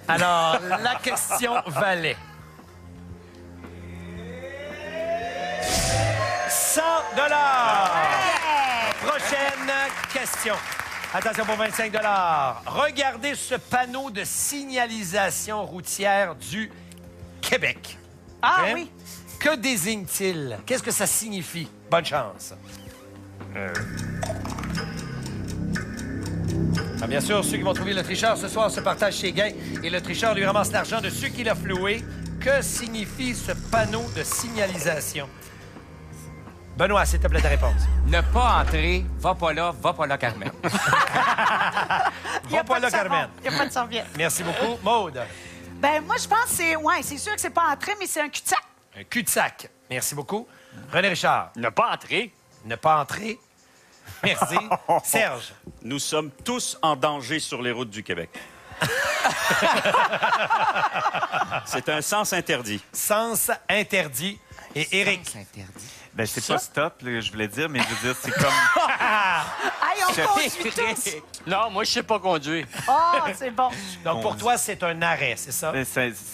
Alors, la question valait 100 $. Prochaine question. Attention pour 25 $. Regardez ce panneau de signalisation routière du Québec. Ah OK? oui. Que désigne-t-il? Qu'est-ce que ça signifie? Bonne chance. Ah, bien sûr, ceux qui vont trouver le tricheur ce soir se partagent ses gains et le tricheur lui ramasse l'argent de ceux qu'il a floués. Que signifie ce panneau de signalisation? Benoît, s'il te plaît, ta réponse. Ne pas entrer, va pas là, Carmen. Va pas là, Carmen. Il n'y a pas de serviette. Merci beaucoup. Maude. Ben moi, je pense que c'est... Ouais, c'est sûr que c'est pas entré, mais c'est un cul-de-sac. Un cul-de-sac. Merci beaucoup. René Richard. Ne pas entrer. Ne pas entrer. Merci. Serge. Nous sommes tous en danger sur les routes du Québec. C'est un sens interdit. Sens interdit. Et Éric. Sens interdit. Ben, c'est pas stop, là, je voulais dire, mais je veux dire, c'est comme... Hey, on conduit tous. Non, moi, je sais pas conduire. Ah, c'est bon. Donc, pour toi, c'est un arrêt, c'est ça? Ben,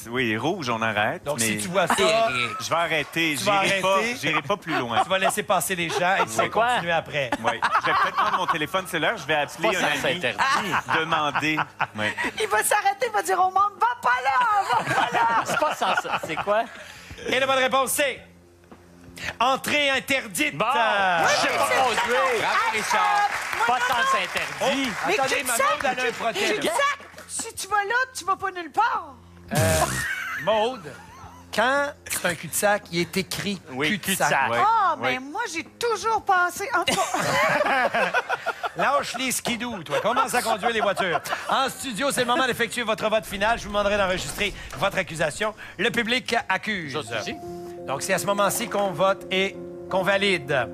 oui, rouge, on arrête. Donc, mais si tu vois ça, je vais arrêter. vas arrêter. J'irai pas plus loin. tu vas laisser passer les gens et tu vas quoi? continuer après. Ouais. Je vais peut-être prendre mon téléphone cellulaire, je vais appeler pas un sens ami, interdit. demander. Ouais. Il va s'arrêter, il va dire au monde, va pas là, va pas là. C'est pas sens... C'est quoi? Et la bonne réponse, c'est... Entrée interdite. Bon, je sais pas conduire. Bravo, Richard. Pas sens interdit. Mais Attendez, ma cul-de-sac, Maude, elle a un protège. cul-de-sac. Si tu vas là, tu vas pas nulle part. Maude, quand c'est un cul-de-sac, il est écrit Oui, cul-de-sac. cul-de-sac. Ouais. Ah, mais Ouais. moi, j'ai toujours pensé... En tout cas, Lâche les skidoo, toi. Commence à conduire les voitures. En studio, c'est le moment d'effectuer votre vote final. Je vous demanderai d'enregistrer votre accusation. Le public accuse. Ça aussi. Donc, c'est à ce moment-ci qu'on vote et qu'on valide.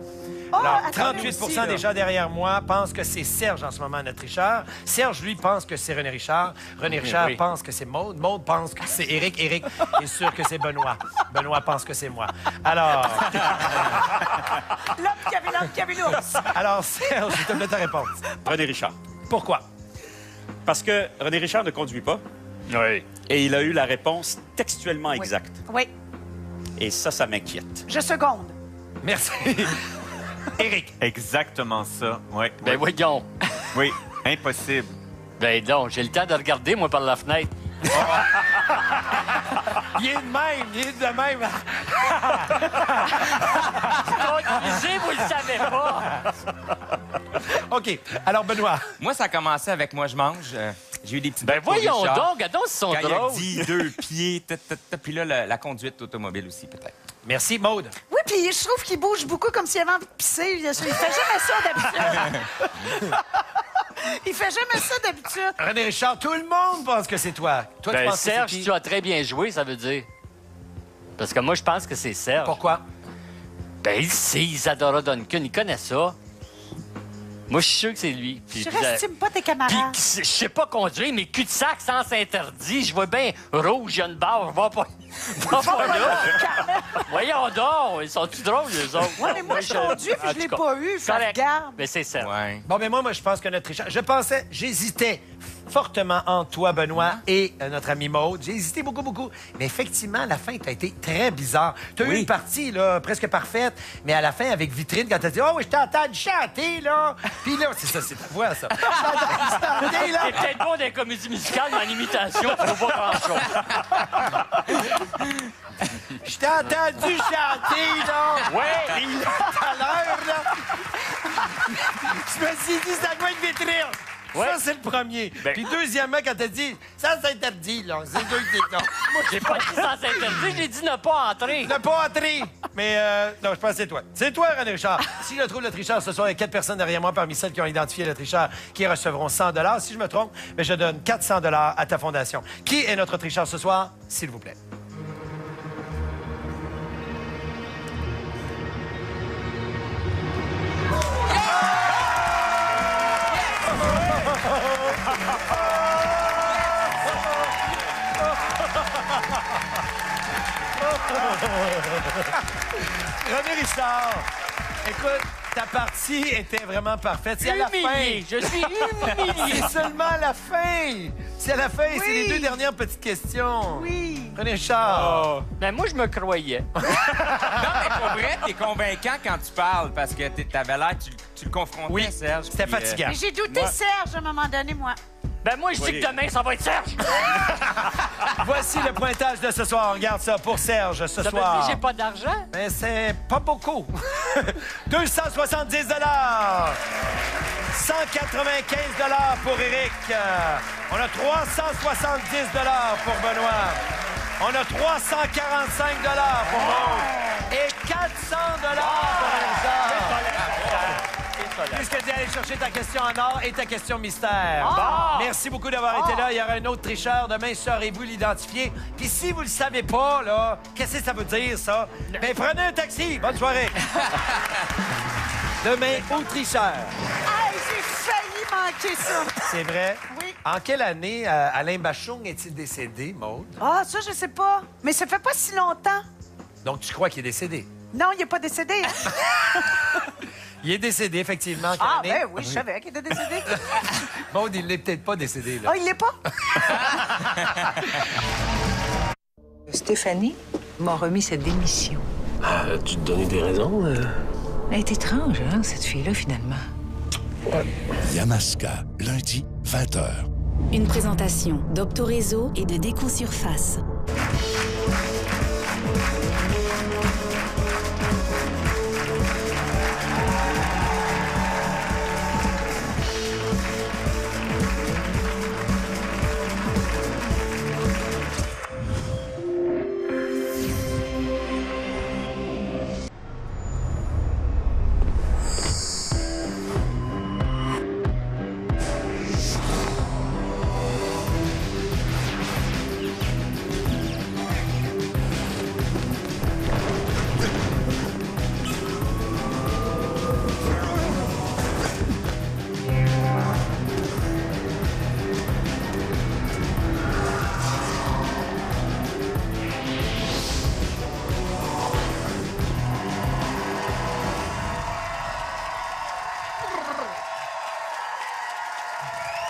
Oh, Alors, attendez 38 aussi, là. des gens derrière moi pensent que c'est Serge en ce moment, notre Richard. Serge, lui, pense que c'est René Richard. René Richard oui. pense que c'est Maude. Maude pense que c'est Éric. Éric est sûr que c'est Benoît. Benoît pense que c'est moi. Alors, l'homme qui avait l'ours. alors Serge, s'il te plaît, ta réponse. René Richard. Pourquoi? Parce que René Richard ne conduit pas Oui. et il a eu la réponse textuellement exacte. Oui, Et ça m'inquiète. je seconde. Merci. Éric. Exactement ça. Ouais. Ben voyons. Oui, impossible. Ben donc, j'ai le temps de regarder, moi, par la fenêtre. Il est de même, il est de même. Conduisez, vous le savez pas. OK. Alors, Benoît. Moi, ça a commencé avec moi, je mange. J'ai eu des petits Ben notes pour voyons Richard. donc, attends, ils sont Quand il a drôles. dit 2 pieds, puis là, la conduite automobile aussi, peut-être. Merci, Maude. Oui, puis je trouve qu'il bouge beaucoup comme s'il avait envie de pisser. Il fait jamais ça d'habitude. Il fait jamais ça d'habitude. René Richard, tout le monde pense que c'est toi. Toi, tu Ben penses que c'est Serge, qui? tu as très bien joué, ça veut dire. Parce que moi, je pense que c'est Serge. Pourquoi? Ben, il sait, Isadora Duncan, il connaît ça. Moi, je suis sûr que c'est lui. Puis, Je restime pas tes puis, camarades. je sais pas conduire, mais cul-de-sac, sens interdit. Je vois bien rouge, il y a une barre. Va pas là. Voyons donc, ils sont-tu drôles, les autres? Ouais, mais moi, je conduis, puis En je l'ai tout cas, pas eu. Fait correct. regarde. Mais c'est Serge. Ouais. Bon, mais moi, je pense que notre Richard... J'hésitais fortement entre toi, Benoît, et notre ami Maude. J'ai hésité beaucoup, beaucoup. Mais effectivement, la fin, t'as été très bizarre. Tu as eu une partie, là, presque parfaite, mais à la fin, avec Vitrine, quand t'as dit « Oh, oui, je t'entends chanter, là! » Puis là, c'est ça, c'est ta voix, ça. Je t'entends chanter, là! C'est peut-être bon des comédies musicales, mais en imitation, tu vois pas grand-chose. Je t'ai entendu chanter, là! Ouais! Tout à l'heure, là! Je me suis dit, ça doit être Vitrine! Ouais. Ça, c'est le premier. Ben- Puis deuxièmement, quand t'as dit « Ça, c'est interdit, là! » C'est deux qui non. Moi, J'ai pas dit sans interdit, j'ai dit ne pas entrer. ne pas entrer! Mais non, je pense que c'est toi. C'est toi, René Richard. Si je trouve le tricheur ce soir, il y a 4 personnes derrière moi parmi celles qui ont identifié le tricheur qui recevront 100 $. Si je me trompe, ben, je donne 400 $ à ta fondation. Qui est notre tricheur ce soir, s'il vous plaît? René Richard, écoute, Ta partie était vraiment parfaite. C'est à la fin. Humilié. Je suis humilié. C'est seulement à la fin. C'est à la fin. Oui. C'est les 2 dernières petites questions. Oui. René Richard. Mais moi, je me croyais. Non, mais pour vrai, t'es convaincant quand tu parles parce que t'avais l'air, tu le confrontais, Oui, Serge. c'était puis, fatigant. Mais j'ai douté Serge à un moment donné, moi. Ben moi, je dis que demain, ça va être Serge. Voici le pointage de ce soir. Regarde ça pour Serge ce Ça veut soir. dire que j'ai pas d'argent. Mais c'est pas beaucoup. 270 $. 195 $ pour Éric. On a 370 $ pour Benoît. On a 345 $ pour Maud. Et 400 $ pour Richard. Puisque tu es allé chercher ta question en or et ta question mystère. Merci beaucoup d'avoir été là. Il y aura un autre tricheur. Demain, saurez-vous l'identifier. Puis si vous le savez pas, là, qu'est-ce que ça veut dire, ça? Ben, prenez un taxi. Bonne soirée. Demain, au tricheur. Hey, j'ai failli manquer ça. C'est vrai? Oui. En quelle année Alain Bachung est-il décédé, Maude? Ah, ça, je sais pas. Mais ça fait pas si longtemps. Donc, tu crois qu'il est décédé? Non, il n'est pas décédé. Hein? Il est décédé, effectivement. En quelle Ah, année? ben oui, je savais qu'il était décédé. Maude, il n'est peut-être pas décédé, là. Ah, il l'est pas? Stéphanie m'a remis cette démission. As-tu te donné des raisons? Elle est étrange, hein, cette fille-là, finalement. Yamaska, lundi, 20h. Une présentation d'Optoréseau et de Déco Surface.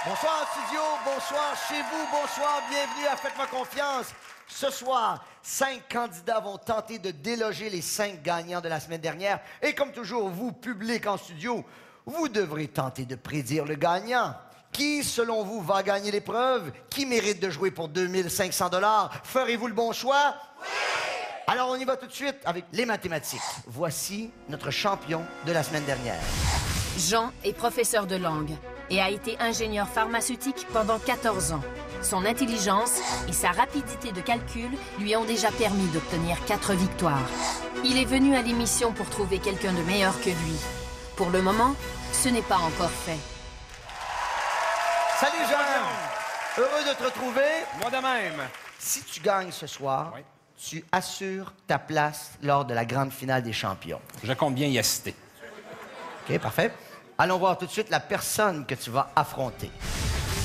Bonsoir en studio, bonsoir chez vous, bonsoir, bienvenue à Faites-moi confiance. Ce soir, 5 candidats vont tenter de déloger les 5 gagnants de la semaine dernière. Et comme toujours, vous, public en studio, vous devrez tenter de prédire le gagnant. Qui, selon vous, va gagner l'épreuve? Qui mérite de jouer pour 2500 $? Ferez-vous le bon choix? Oui! Alors, on y va tout de suite avec les mathématiques. Voici notre champion de la semaine dernière. Jean est professeur de langue et a été ingénieur pharmaceutique pendant 14 ans. Son intelligence et sa rapidité de calcul lui ont déjà permis d'obtenir 4 victoires. Il est venu à l'émission pour trouver quelqu'un de meilleur que lui. Pour le moment, ce n'est pas encore fait. Salut Jean! Heureux de te retrouver. Moi de même. Si tu gagnes ce soir, Oui. tu assures ta place lors de la grande finale des champions. Je compte bien y assister. OK, parfait. Allons voir tout de suite la personne que tu vas affronter.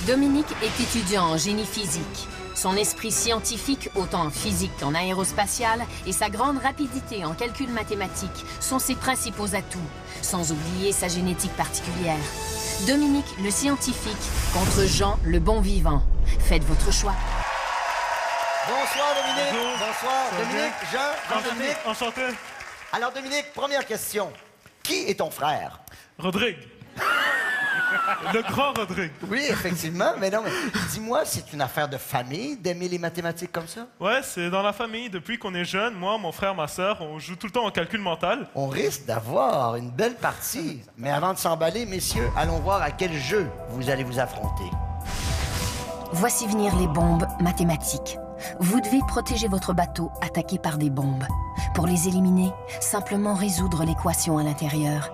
Dominique est étudiant en génie physique. Son esprit scientifique, autant en physique qu'en aérospatiale, et sa grande rapidité en calcul mathématique sont ses principaux atouts, sans oublier sa génétique particulière. Dominique, le scientifique, contre Jean, le bon vivant. Faites votre choix. Bonsoir Dominique. Bonjour. Bonsoir Ça va Dominique. Jean, Dominique. Enchanté. Alors Dominique, première question. Qui est ton frère? Rodrigue. Le grand Rodrigue. Oui, effectivement, mais non, mais dis-moi, c'est une affaire de famille d'aimer les mathématiques comme ça? Ouais, c'est dans la famille. Depuis qu'on est jeune, moi, mon frère, ma sœur, on joue tout le temps en calcul mental. On risque d'avoir une belle partie. Mais avant de s'emballer, messieurs, allons voir à quel jeu vous allez vous affronter. Voici venir les bombes mathématiques. Vous devez protéger votre bateau attaqué par des bombes. Pour les éliminer, simplement résoudre l'équation à l'intérieur.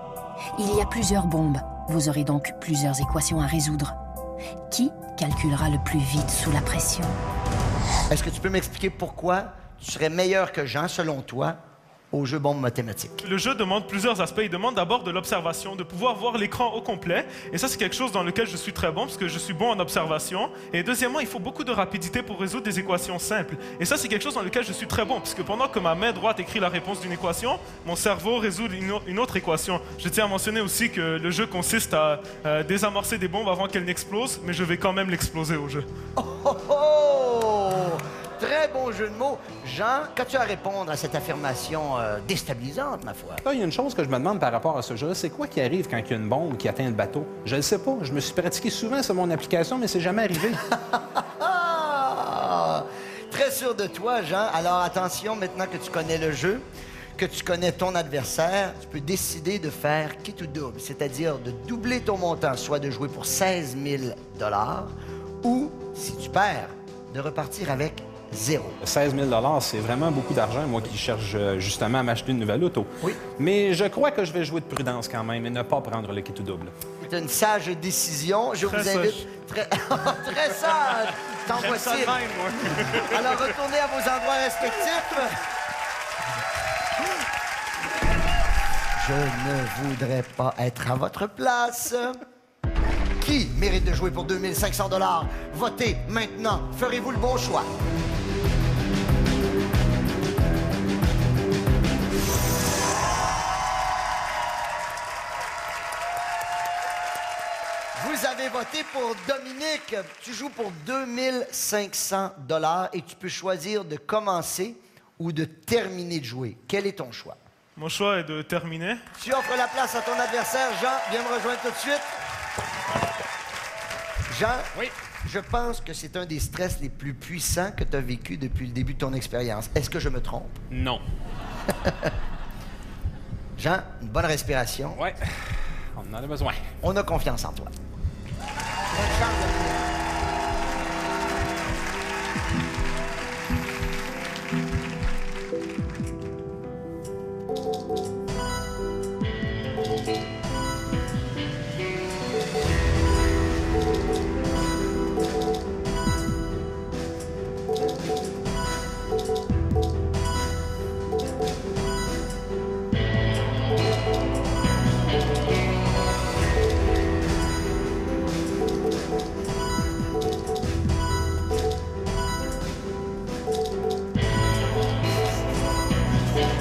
Il y a plusieurs bombes. Vous aurez donc plusieurs équations à résoudre. Qui calculera le plus vite sous la pression? Est-ce que tu peux m'expliquer pourquoi tu serais meilleur que Jean, selon toi? au jeu bombe mathématique? Le jeu demande plusieurs aspects. Il demande d'abord de l'observation, de pouvoir voir l'écran au complet. Et ça, c'est quelque chose dans lequel je suis très bon, parce que je suis bon en observation. Et deuxièmement, il faut beaucoup de rapidité pour résoudre des équations simples. Et ça, c'est quelque chose dans lequel je suis très bon, puisque pendant que ma main droite écrit la réponse d'une équation, mon cerveau résout une autre équation. Je tiens à mentionner aussi que le jeu consiste à désamorcer des bombes avant qu'elles n'explosent, mais je vais quand même l'exploser au jeu. Oh, oh, oh! Très bon jeu de mots. Jean, qu'as-tu à répondre à cette affirmation déstabilisante, ma foi? Là, il y a une chose que je me demande par rapport à ce jeu-là, c'est quoi qui arrive quand il y a une bombe qui atteint le bateau? Je ne sais pas. Je me suis pratiqué souvent sur mon application, mais c'est jamais arrivé. Très sûr de toi, Jean. Alors attention, maintenant que tu connais le jeu, que tu connais ton adversaire, tu peux décider de faire quitte ou double, c'est-à-dire de doubler ton montant, soit de jouer pour 16 000 $, ou, si tu perds, de repartir avec 0. 16 000 $, c'est vraiment beaucoup d'argent, moi qui cherche justement à m'acheter une nouvelle auto. Oui. Mais je crois que je vais jouer de prudence quand même et ne pas prendre le quitte ou double. C'est une sage décision. Je vous invite... Très sage! Tant possible. Alors, retournez à vos endroits respectifs. Je ne voudrais pas être à votre place. Qui mérite de jouer pour 2500 $? Votez maintenant. Ferez-vous le bon choix? Vous avez voté pour Dominique. Tu joues pour 2500 $ et tu peux choisir de commencer ou de terminer de jouer. Quel est ton choix? Mon choix est de terminer. Tu offres la place à ton adversaire. Jean, viens me rejoindre tout de suite. Jean, oui. Je pense que c'est un des stress les plus puissants que tu as vécu depuis le début de ton expérience. Est-ce que je me trompe? Non. Jean, une bonne respiration. Oui, on en a besoin. On a confiance en toi. Bonne chance, Dominique.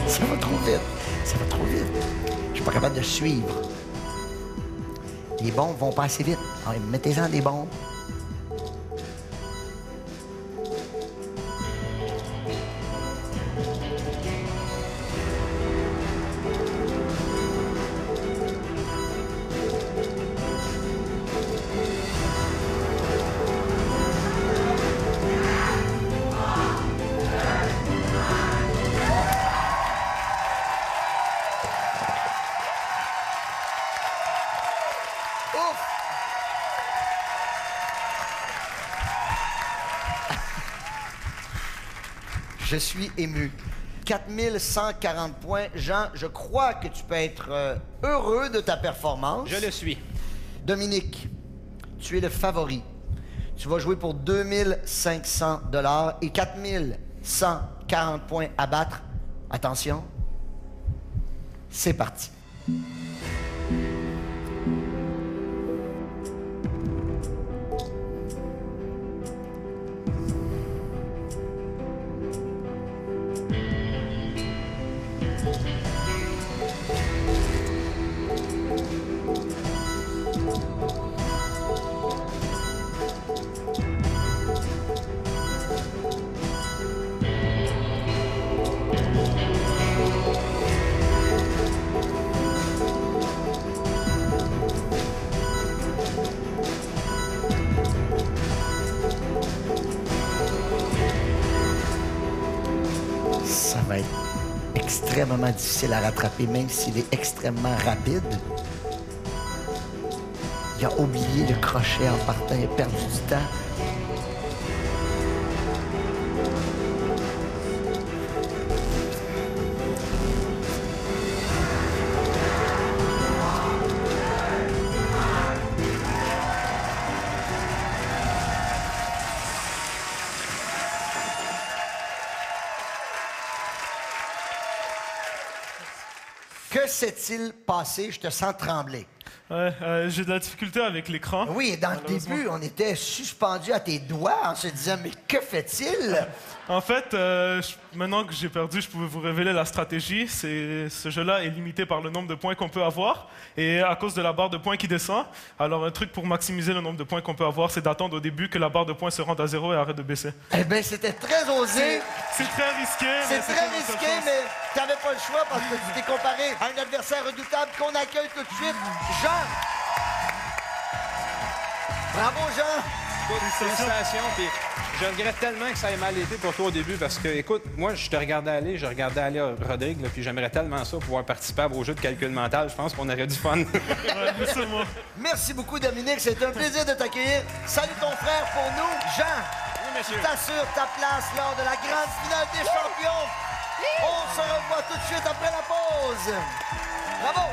Ça va trop vite. Ça va trop vite. Je suis pas capable de suivre. Les bombes vont pas assez vite. Alors, mettez-en des bombes. Je suis ému. 4140 points. Jean, je crois que tu peux être heureux de ta performance. Je le suis. Dominique, tu es le favori. Tu vas jouer pour 2500 $ et 4140 points à battre. Attention, c'est parti. Ça va être extrêmement difficile à rattraper, même s'il est extrêmement rapide. Il a oublié le crochet en partant, il a perdu du temps. Que s'est-il passé? Je te sens trembler. Ouais, j'ai de la difficulté avec l'écran. Oui, dans le début, on était suspendu à tes doigts en se disant, mais que fait-il? En fait, maintenant que j'ai perdu, je pouvais vous révéler la stratégie. Ce jeu-là est limité par le nombre de points qu'on peut avoir et à cause de la barre de points qui descend. Alors, un truc pour maximiser le nombre de points qu'on peut avoir, c'est d'attendre au début que la barre de points se rende à 0 et arrête de baisser. Eh bien, c'était très osé. C'est très risqué. C'est très risqué, mais tu n'avais pas le choix parce que tu t'es comparé à un adversaire redoutable qu'on accueille tout de suite, Jean. Bravo, Jean. Félicitations. Puis je regrette tellement que ça ait mal été pour toi au début parce que, écoute, moi, je regardais aller Rodrigue, là, puis j'aimerais tellement ça pouvoir participer à vos jeux de calcul mental. Je pense qu'on aurait du fun. Merci beaucoup, Dominique. C'est un plaisir de t'accueillir. Salut ton frère pour nous, Jean. Oui, monsieur. Tu t'assures ta place lors de la grande finale des champions. On se revoit tout de suite après la pause. Bravo.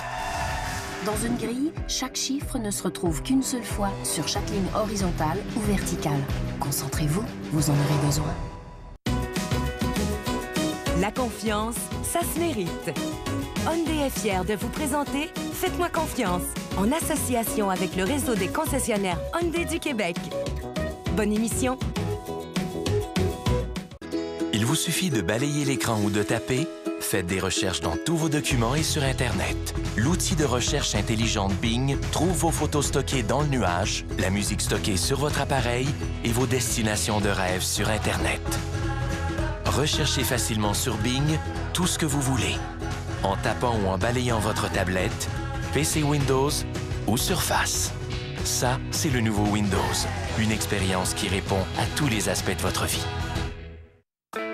Dans une grille, chaque chiffre ne se retrouve qu'une seule fois sur chaque ligne horizontale ou verticale. Concentrez-vous, vous en aurez besoin. La confiance, ça se mérite. Hyundai est fier de vous présenter Faites-moi confiance, en association avec le réseau des concessionnaires Hyundai du Québec. Bonne émission. Il vous suffit de balayer l'écran ou de taper. Faites des recherches dans tous vos documents et sur Internet. L'outil de recherche intelligente Bing trouve vos photos stockées dans le nuage, la musique stockée sur votre appareil et vos destinations de rêve sur Internet. Recherchez facilement sur Bing tout ce que vous voulez, en tapant ou en balayant votre tablette, PC Windows ou Surface. Ça, c'est le nouveau Windows, une expérience qui répond à tous les aspects de votre vie.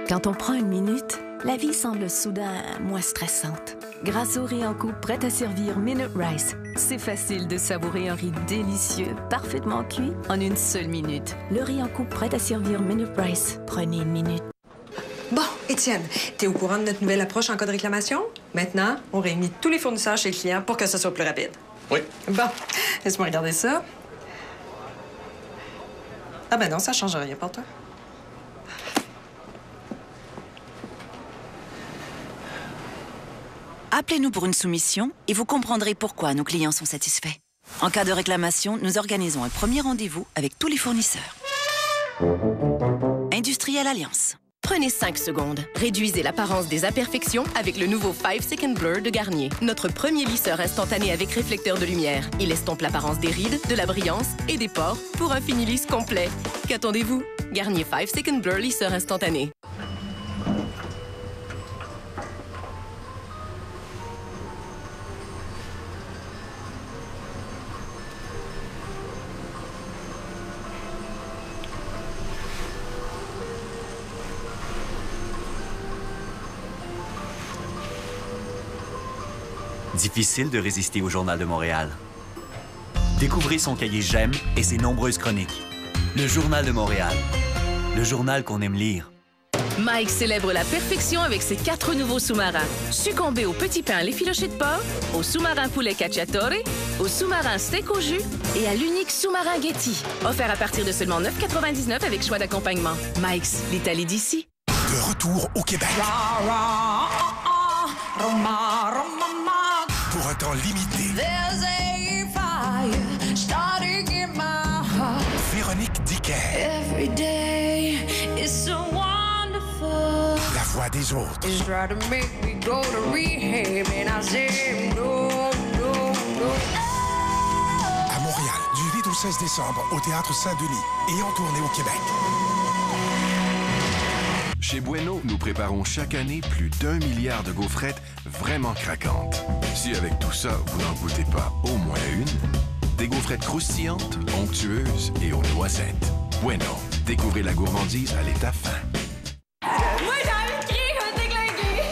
Quand on prend une minute, la vie semble soudain moins stressante. Grâce au riz en coupe prêt à servir Minute Rice, c'est facile de savourer un riz délicieux, parfaitement cuit en une seule minute. Le riz en coupe prêt à servir Minute Rice. Prenez une minute. Bon, Étienne, t'es au courant de notre nouvelle approche en cas de réclamation? Maintenant, on réunit tous les fournisseurs chez le client pour que ce soit plus rapide. Oui. Bon, laisse-moi regarder ça. Ah ben non, ça change rien pour toi. Appelez-nous pour une soumission et vous comprendrez pourquoi nos clients sont satisfaits. En cas de réclamation, nous organisons un premier rendez-vous avec tous les fournisseurs. Industrielle Alliance. Prenez 5 secondes. Réduisez l'apparence des imperfections avec le nouveau 5 Second Blur de Garnier. Notre premier lisseur instantané avec réflecteur de lumière. Il estompe l'apparence des rides, de la brillance et des pores pour un fini lisse complet. Qu'attendez-vous? Garnier 5 Second Blur lisseur instantané. Difficile de résister au Journal de Montréal. Découvrez son cahier J'aime et ses nombreuses chroniques. Le Journal de Montréal. Le journal qu'on aime lire. Mike célèbre la perfection avec ses 4 nouveaux sous-marins. Succombez au petit pain l'effiloché de porc, au sous-marin poulet cacciatore, au sous-marin steak au jus et à l'unique sous-marin Getty. Offert à partir de seulement 9,99 avec choix d'accompagnement. Mike's, l'Italie d'ici. De retour au Québec. Pour un temps limité. Véronique Dicker. La voix des autres. À Montréal, du 8 au 16 décembre, au Théâtre Saint-Denis et en tournée au Québec. Chez Bueno, nous préparons chaque année plus d'1 milliard de gaufrettes vraiment craquantes. Si avec tout ça, vous n'en goûtez pas au moins une, des gaufrettes croustillantes, onctueuses et aux noisettes. Bueno, découvrez la gourmandise à l'état fin. Moi, j'ai envie de crier comme déglingué.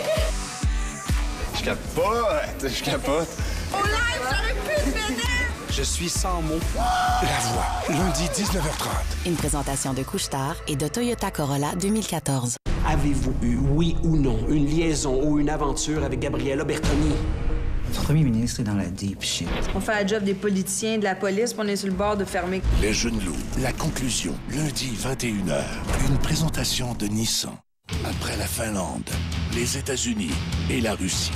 Je capote. Au live, j'aurais pu le péter. Je suis sans mots. La voix, lundi 19h30. Une présentation de Couche-Tard et de Toyota Corolla 2014. Avez-vous eu, oui ou non, une liaison ou une aventure avec Gabriella Bertoni? Le premier ministre est dans la deep shit. On fait la job des politiciens, de la police, puis on est sur le bord de fermer. Les Jeunes Loups, la conclusion, lundi 21h. Une présentation de Nissan. Après la Finlande, les États-Unis et la Russie.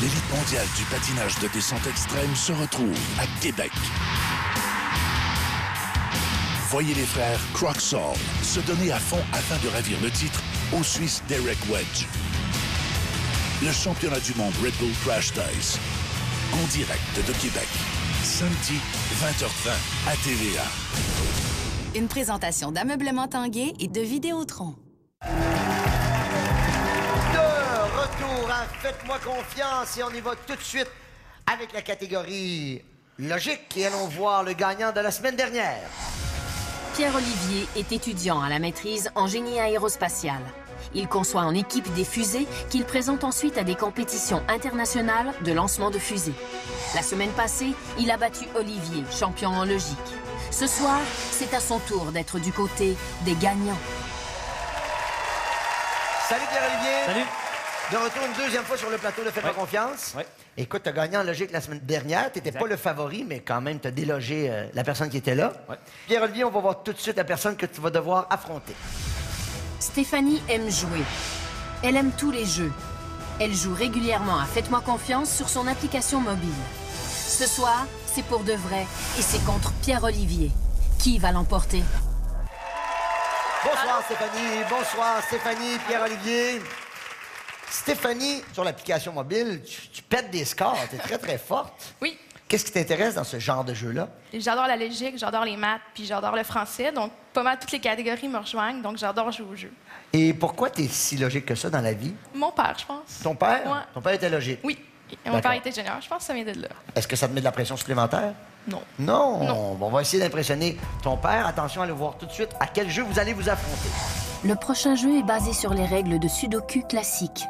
l'élite mondiale du patinage de descente extrême se retrouve à Québec. Voyez les frères Croxall se donner à fond afin de ravir le titre au Suisse Derek Wedge. Le championnat du monde Red Bull Crash Dice, en direct de Québec, samedi 20h20 à TVA. Une présentation d'Ameublement Tanguay et de Vidéotron. De retour à Faites-moi confiance et on y va tout de suite avec la catégorie logique et allons voir le gagnant de la semaine dernière. Pierre-Olivier est étudiant à la maîtrise en génie aérospatial. Il conçoit en équipe des fusées qu'il présente ensuite à des compétitions internationales de lancement de fusées. La semaine passée, il a battu Olivier, champion en logique. Ce soir, c'est à son tour d'être du côté des gagnants. Salut Pierre-Olivier. Salut. De retour une deuxième fois sur le plateau de Faites-moi confiance. Oui. Écoute, tu as gagné en logique la semaine dernière. Tu n'étais pas le favori, mais quand même, tu as délogé la personne qui était là. Ouais. Pierre-Olivier, on va voir tout de suite la personne que tu vas devoir affronter. Stéphanie aime jouer. Elle aime tous les jeux. Elle joue régulièrement à Faites-moi confiance sur son application mobile. Ce soir, c'est pour de vrai et c'est contre Pierre-Olivier. Qui va l'emporter? Bonsoir Stéphanie. Bonsoir Stéphanie, Pierre-Olivier. Stéphanie, sur l'application mobile, tu pètes des scores. Tu es très, très forte. Oui. Qu'est-ce qui t'intéresse dans ce genre de jeu-là? J'adore la logique, j'adore les maths, puis j'adore le français. Donc, pas mal toutes les catégories me rejoignent, donc j'adore jouer au jeu. Et pourquoi tu es si logique que ça dans la vie? Mon père, je pense. Ton père? Ouais. Ton père était logique? Oui. Et mon père était ingénieur. Je pense que ça vient de là. Est-ce que ça te met de la pression supplémentaire? Non. Non? Non. Bon, on va essayer d'impressionner ton père. Attention à le voir tout de suite. À quel jeu vous allez vous affronter? Le prochain jeu est basé sur les règles de Sudoku classique.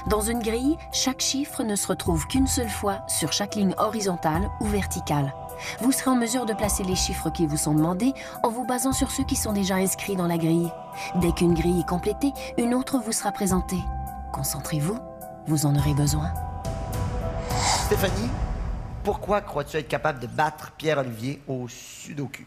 Dans une grille, chaque chiffre ne se retrouve qu'une seule fois sur chaque ligne horizontale ou verticale. Vous serez en mesure de placer les chiffres qui vous sont demandés en vous basant sur ceux qui sont déjà inscrits dans la grille. Dès qu'une grille est complétée, une autre vous sera présentée. Concentrez-vous, vous en aurez besoin. Stéphanie, pourquoi crois-tu être capable de battre Pierre-Olivier au Sudoku?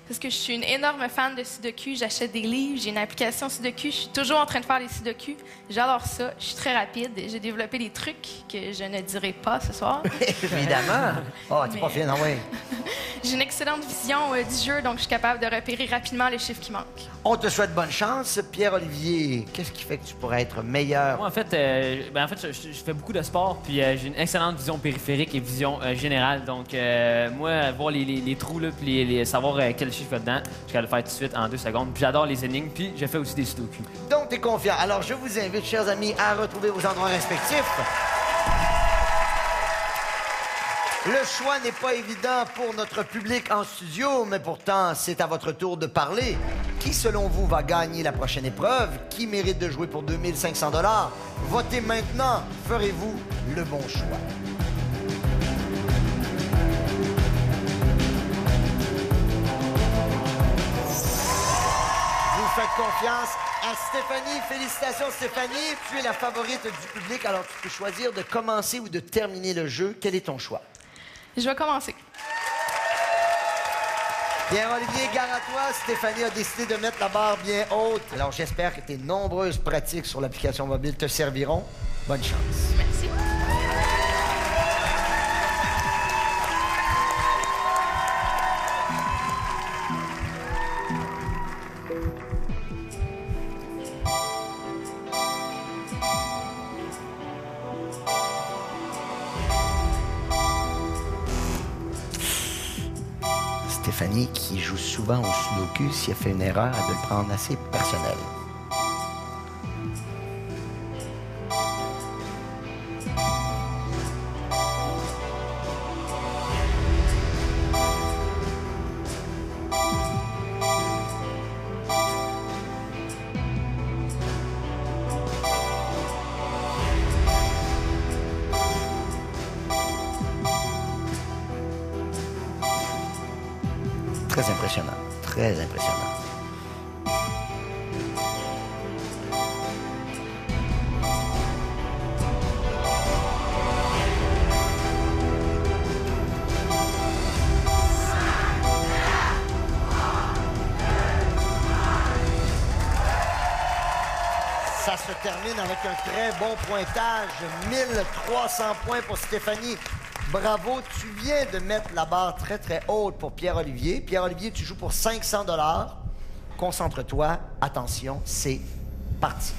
Parce que je suis une énorme fan de Sudoku. J'achète des livres, j'ai une application Sudoku. Je suis toujours en train de faire les Sudoku. J'adore ça. Je suis très rapide. J'ai développé des trucs que je ne dirai pas ce soir. Évidemment. Oh, t'es pas fière, non, oui. J'ai une excellente vision du jeu, donc je suis capable de repérer rapidement les chiffres qui manquent. On te souhaite bonne chance. Pierre-Olivier, qu'est-ce qui fait que tu pourrais être meilleur? Moi, en fait, je fais beaucoup de sport, puis j'ai une excellente vision périphérique et vision générale. Donc, moi, voir les trous, là, puis savoir quel chiffre dedans, je suis capable de le faire tout de suite en 2 secondes. Puis j'adore les énigmes, puis je fais aussi des sudoku. Donc, t'es confiant. Alors, je vous invite, chers amis, à retrouver vos endroits respectifs. Le choix n'est pas évident pour notre public en studio, mais pourtant, c'est à votre tour de parler. Qui, selon vous, va gagner la prochaine épreuve? Qui mérite de jouer pour 2500 $? Votez maintenant. Ferez-vous le bon choix? Vous faites confiance à Stéphanie. Félicitations, Stéphanie. Tu es la favorite du public, alors tu peux choisir de commencer ou de terminer le jeu. Quel est ton choix? Je vais commencer. Pierre-Olivier, gare à toi. Stéphanie a décidé de mettre la barre bien haute. Alors, j'espère que tes nombreuses pratiques sur l'application mobile te serviront. Bonne chance. Merci. Stéphanie, qui joue souvent au Sudoku, si elle fait une erreur, elle doit le prendre assez personnel. Très impressionnant. Très impressionnant. Ça se termine avec un très bon pointage. 1300 points pour Stéphanie. Bravo, tu viens de mettre la barre très, très haute pour Pierre-Olivier. Pierre-Olivier, tu joues pour 500 $. Concentre-toi. Attention, c'est parti.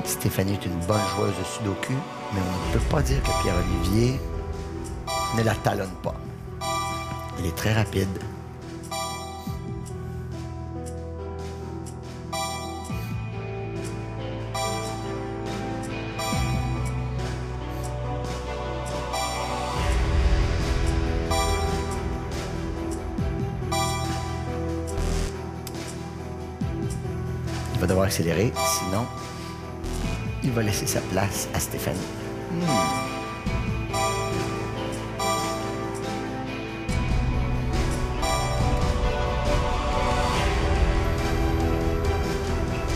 Stéphanie est une bonne joueuse de sudoku, mais on ne peut pas dire que Pierre-Olivier ne la talonne pas. Il est très rapide. Il va devoir accélérer, sinon il va laisser sa place à Stéphanie.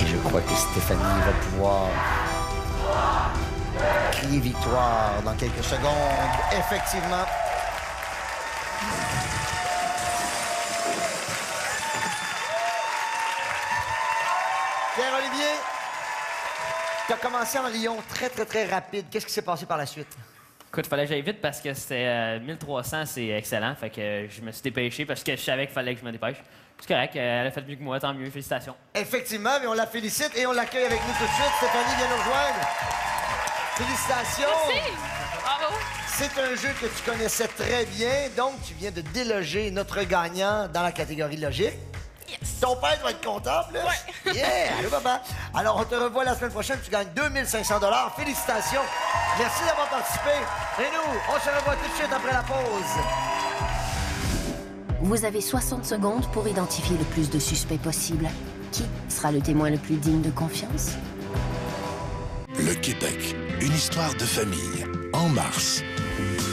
Et je crois que Stéphanie va pouvoir crier victoire dans quelques secondes. Effectivement. Pierre-Olivier, tu as commencé en Lyon très, très, très rapide. Qu'est-ce qui s'est passé par la suite? Écoute, il fallait que j'aille vite parce que c'était 1300, c'est excellent. Fait que je me suis dépêché parce que je savais qu'il fallait que je me dépêche. C'est correct, elle a fait mieux que moi, tant mieux, félicitations. Effectivement, mais on la félicite et on l'accueille avec nous tout de suite. Stéphanie vient nous rejoindre. Félicitations! Merci! Bravo! C'est un jeu que tu connaissais très bien, donc tu viens de déloger notre gagnant dans la catégorie logique. Yes. Ton père doit être content, plus. Ouais. Yeah! Allô, papa. Alors, on te revoit la semaine prochaine. Tu gagnes 2500 $. Félicitations. Merci d'avoir participé. Et nous, on se revoit tout de suite après la pause. Vous avez 60 secondes pour identifier le plus de suspects possible. Qui sera le témoin le plus digne de confiance? Le Québec, une histoire de famille. En mars,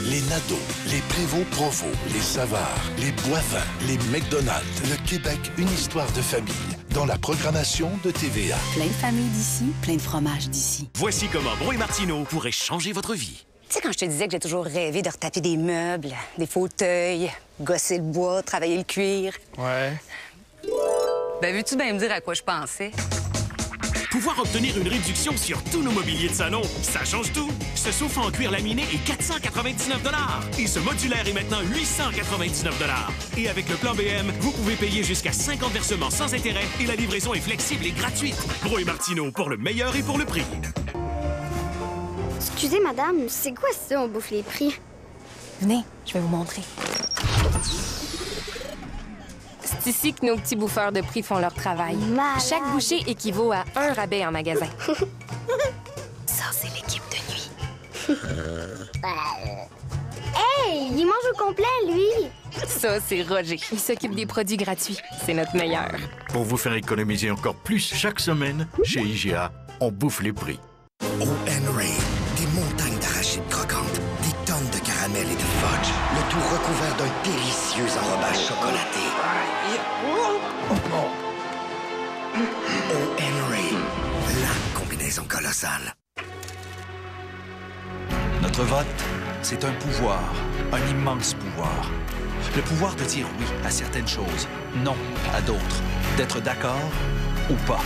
les Nadeau, les Prévost-Provost, les Savard, les Boivin, les McDonald's. Le Québec, une histoire de famille. Dans la programmation de TVA. Plein de familles d'ici, plein de fromages d'ici. Voici comment Bro et Martineau pourraient changer votre vie. Tu sais, quand je te disais que j'ai toujours rêvé de retaper des meubles, des fauteuils, gosser le bois, travailler le cuir. Ouais. Ben, veux-tu bien me dire à quoi je pensais? Pouvoir obtenir une réduction sur tous nos mobiliers de salon, ça change tout. Ce sofa en cuir laminé est 499 $ et ce modulaire est maintenant 899 $. Et avec le plan BM, vous pouvez payer jusqu'à 50 versements sans intérêt et la livraison est flexible et gratuite. Bro et Martineau, pour le meilleur et pour le prix. Excusez, madame, c'est quoi ça, on bouffe les prix? Venez, je vais vous montrer. C'est ici que nos petits bouffeurs de prix font leur travail. Malade. Chaque bouchée équivaut à un rabais en magasin. Ça, c'est l'équipe de nuit. Hey, il mange au complet, lui! Ça, c'est Roger. Il s'occupe des produits gratuits. C'est notre meilleur. Pour vous faire économiser encore plus chaque semaine, chez IGA, on bouffe les prix. O.N.Ray, des montagnes d'arachides croquantes, des tonnes de caramel et de fudge, le tout recouvert d'un délicieux enrobage chocolaté. O.N.Ray, la combinaison colossale. Notre vote, c'est un pouvoir, un immense pouvoir. Le pouvoir de dire oui à certaines choses, non à d'autres, d'être d'accord ou pas.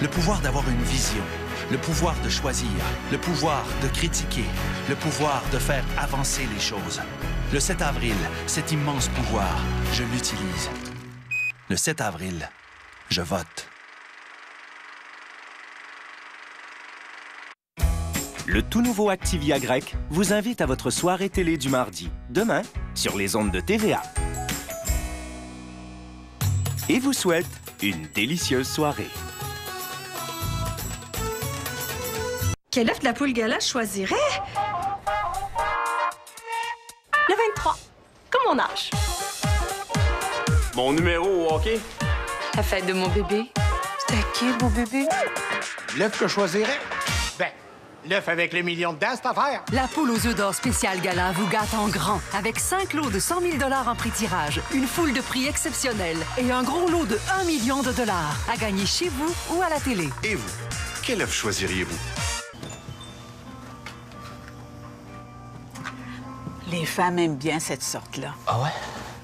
Le pouvoir d'avoir une vision, le pouvoir de choisir, le pouvoir de critiquer, le pouvoir de faire avancer les choses. Le 7 avril, cet immense pouvoir, je l'utilise. Le 7 avril, je vote. Le tout nouveau Activia Grec vous invite à votre soirée télé du mardi, demain, sur les ondes de TVA. Et vous souhaite une délicieuse soirée. Quel œuf de la poule gala je choisirais? Le 23, comme mon âge. Mon numéro au hockey? La fête de mon bébé. C'était qui, beau bébé? L'œuf que je choisirais? Ben, l'œuf avec le million dedans, cette affaire. La poule aux œufs d'or spécial gala vous gâte en grand avec 5 lots de 100 000 $ en prix tirage, une foule de prix exceptionnels et un gros lot de 1 million de dollars à gagner chez vous ou à la télé. Et vous, quel œuf choisiriez-vous? Les femmes aiment bien cette sorte-là. Ah ouais?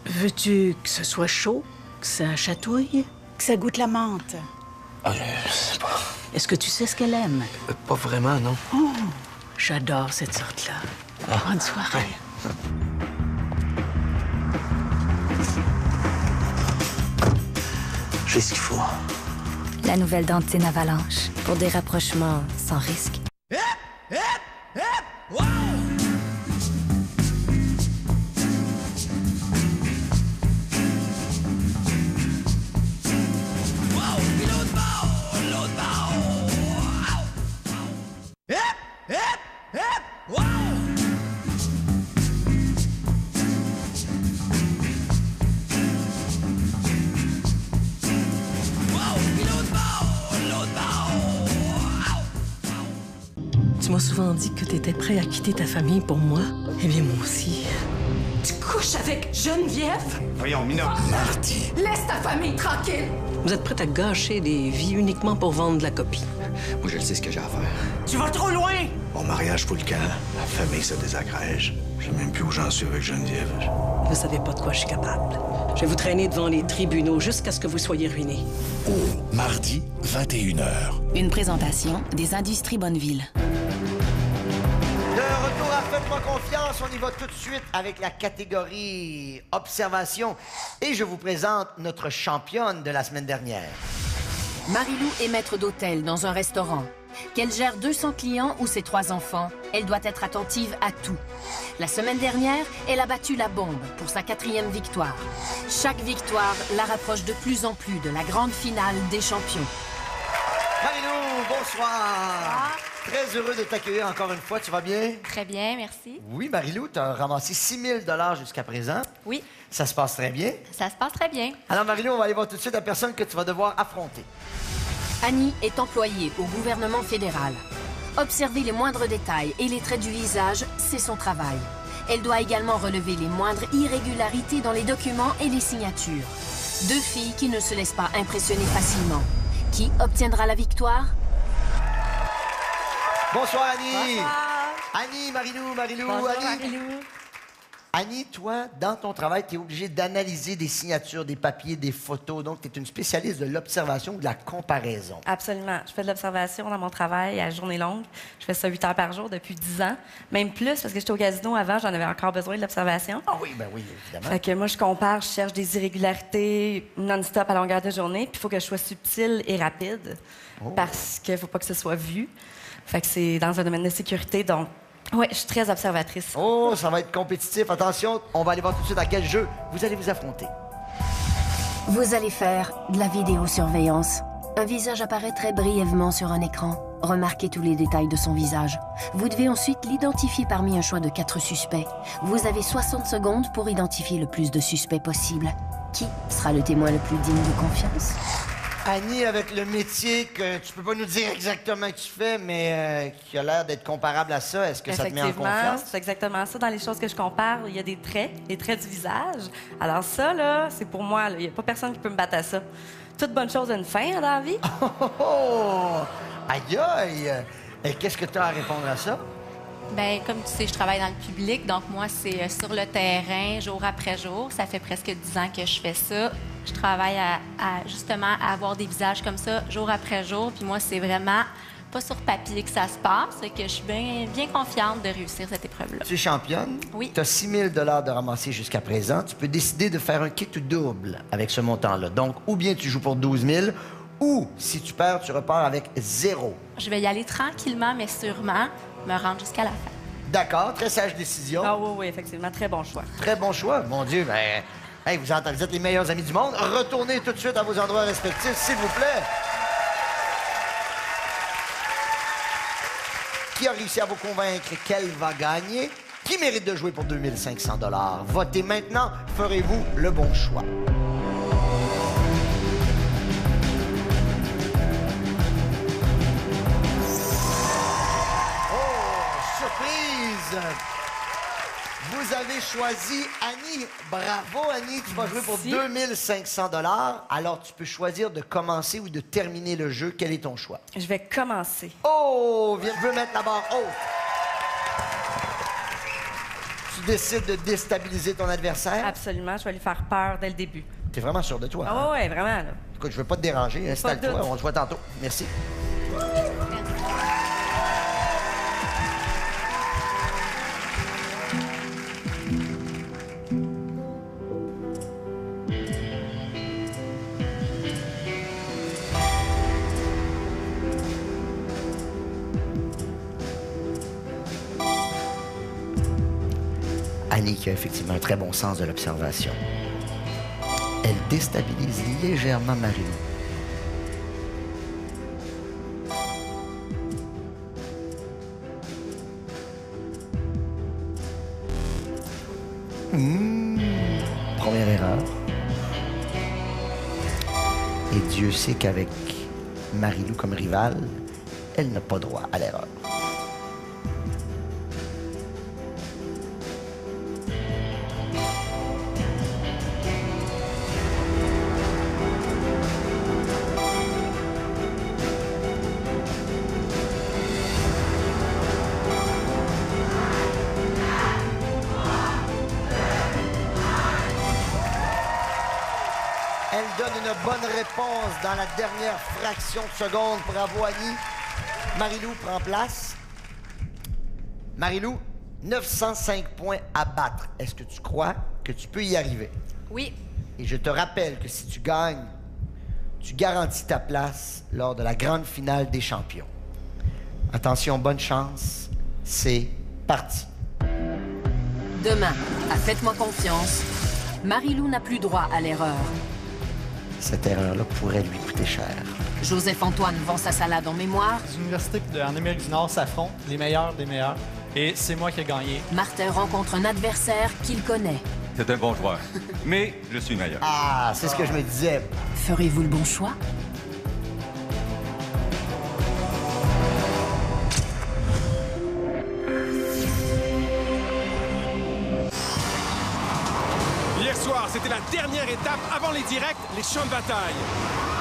Veux-tu que ce soit chaud, que ça chatouille, que ça goûte la menthe? Ah, je sais pas. Est-ce que tu sais ce qu'elle aime? Pas vraiment, non. Oh, j'adore cette sorte-là. Bonne soirée. J'ai ce qu'il faut. La nouvelle dentine Avalanche. Pour des rapprochements sans risque. Tu m'as souvent dit que tu étais prêt à quitter ta famille pour moi. Eh bien, moi aussi. Tu couches avec Geneviève? Voyons, Mina. Marty. Laisse ta famille tranquille! Vous êtes prête à gâcher des vies uniquement pour vendre de la copie. Moi, je le sais ce que j'ai à faire. Tu vas trop loin! Mon mariage fout le camp. La famille se désagrège. Je sais même plus où j'en suis avec Geneviève. Vous savez pas de quoi je suis capable. Je vais vous traîner devant les tribunaux jusqu'à ce que vous soyez ruinés. Au mardi, 21h. Une présentation des Industries Bonneville. De retour à Faites-moi confiance, on y va tout de suite avec la catégorie Observation. Et je vous présente notre championne de la semaine dernière. Marie-Lou est maître d'hôtel dans un restaurant. Qu'elle gère 200 clients ou ses 3 enfants, elle doit être attentive à tout. La semaine dernière, elle a battu la bombe pour sa 4e victoire. Chaque victoire la rapproche de plus en plus de la grande finale des champions. Marie-Lou, bonsoir. Très heureux de t'accueillir encore une fois. Tu vas bien? Très bien, merci. Oui, Marie-Lou, tu as ramassé 6 000 jusqu'à présent. Oui. Ça se passe très bien. Ça se passe très bien. Alors, Marie-Lou, on va aller voir tout de suite la personne que tu vas devoir affronter. Annie est employée au gouvernement fédéral. Observer les moindres détails et les traits du visage, c'est son travail. Elle doit également relever les moindres irrégularités dans les documents et les signatures. 2 filles qui ne se laissent pas impressionner facilement. Qui obtiendra la victoire? Bonsoir, Annie. Bonsoir. Annie, Marie-Lou. Bonjour, Annie. Marie-Lou. Annie, toi, dans ton travail, tu es obligée d'analyser des signatures, des papiers, des photos. Donc, tu es une spécialiste de l'observation ou de la comparaison. Absolument. Je fais de l'observation dans mon travail à journée longue. Je fais ça 8 heures par jour depuis 10 ans. Même plus, parce que j'étais au casino avant, j'en avais encore besoin de l'observation. Ah oui, ben oui, évidemment. Fait que moi, je compare, je cherche des irrégularités non-stop à longueur de journée. Puis il faut que je sois subtile et rapide, parce qu'il ne faut pas que ce soit vu. Fait que c'est dans un domaine de sécurité, donc oui, je suis très observatrice. Oh, ça va être compétitif. Attention, on va aller voir tout de suite à quel jeu vous allez vous affronter. Vous allez faire de la vidéosurveillance. Un visage apparaît très brièvement sur un écran. Remarquez tous les détails de son visage. Vous devez ensuite l'identifier parmi un choix de 4 suspects. Vous avez 60 secondes pour identifier le plus de suspects possible. Qui sera le témoin le plus digne de confiance? Annie, avec le métier que tu peux pas nous dire exactement que tu fais, mais qui a l'air d'être comparable à ça, est-ce que ça te met en confiance? C'est exactement ça. Dans les choses que je compare, il y a des traits du visage. Alors ça, là, c'est pour moi. Il n'y a pas personne qui peut me battre à ça. Toute bonne chose a une fin dans la vie. Oh! Aïe, aïe! Et qu'est-ce que tu as à répondre à ça? Bien, comme tu sais, je travaille dans le public, donc moi, c'est sur le terrain, jour après jour. Ça fait presque 10 ans que je fais ça. Je travaille justement à avoir des visages comme ça, jour après jour. Puis moi, c'est vraiment pas sur papier que ça se passe, que je suis bien confiante de réussir cette épreuve-là. Tu es championne. Oui. Tu as 6 000 de ramasser jusqu'à présent. Tu peux décider de faire un kit double avec ce montant-là. Donc, ou bien tu joues pour 12 000, ou si tu perds, tu repars avec 0. Je vais y aller tranquillement, mais sûrement, me rendre jusqu'à la fin. D'accord, très sage décision. Ah oui, effectivement, très bon choix. Très bon choix. Mon Dieu, ben, hey, vous êtes les meilleurs amis du monde. Retournez tout de suite à vos endroits respectifs, s'il vous plaît. Qui a réussi à vous convaincre qu'elle va gagner? Qui mérite de jouer pour 2500 $? Votez maintenant. Ferez-vous le bon choix? Vous avez choisi Annie. Bravo, Annie. Tu vas jouer pour 2500 $. Alors, tu peux choisir de commencer ou de terminer le jeu. Quel est ton choix? Je vais commencer. Oh! Je veux mettre la barre haute. Tu décides de déstabiliser ton adversaire? Absolument, je vais lui faire peur dès le début. T'es vraiment sûr de toi? Ah ouais, vraiment, là. Écoute, je veux pas te déranger. Installe-toi, on se voit tantôt. Merci. Annie qui a effectivement un très bon sens de l'observation. Elle déstabilise légèrement Marie-Lou. Première erreur. Et Dieu sait qu'avec Marie-Lou comme rivale, elle n'a pas droit à l'erreur. Elle donne une bonne réponse dans la dernière fraction de seconde. Bravo, Annie. Marie-Lou prend place. Marie-Lou, 905 points à battre. Est-ce que tu crois que tu peux y arriver? Oui. Et je te rappelle que si tu gagnes, tu garantis ta place lors de la grande finale des champions. Attention, bonne chance. C'est parti. Demain, à Faites-moi confiance, Marie-Lou n'a plus droit à l'erreur. Cette erreur-là pourrait lui coûter cher. Joseph-Antoine vend sa salade en mémoire. Les universités en Amérique du Nord s'affrontent, les meilleurs des meilleurs, et c'est moi qui ai gagné. Martin rencontre un adversaire qu'il connaît. C'est un bon joueur, mais je suis meilleur. Ah, c'est ce que je me disais. Ferez-vous le bon choix? Hier soir, c'était la dernière étape avant les directs, les champs de bataille.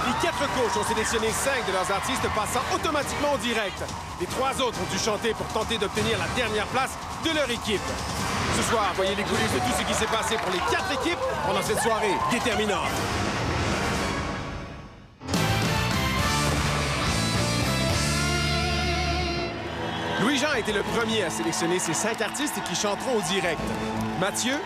Les 4 coachs ont sélectionné 5 de leurs artistes passant automatiquement au direct. Les 3 autres ont dû chanter pour tenter d'obtenir la dernière place de leur équipe. Ce soir, voyez les coulisses de tout ce qui s'est passé pour les 4 équipes pendant cette soirée déterminante. Louis-Jean a été le premier à sélectionner ces 5 artistes qui chanteront au direct. Mathieu,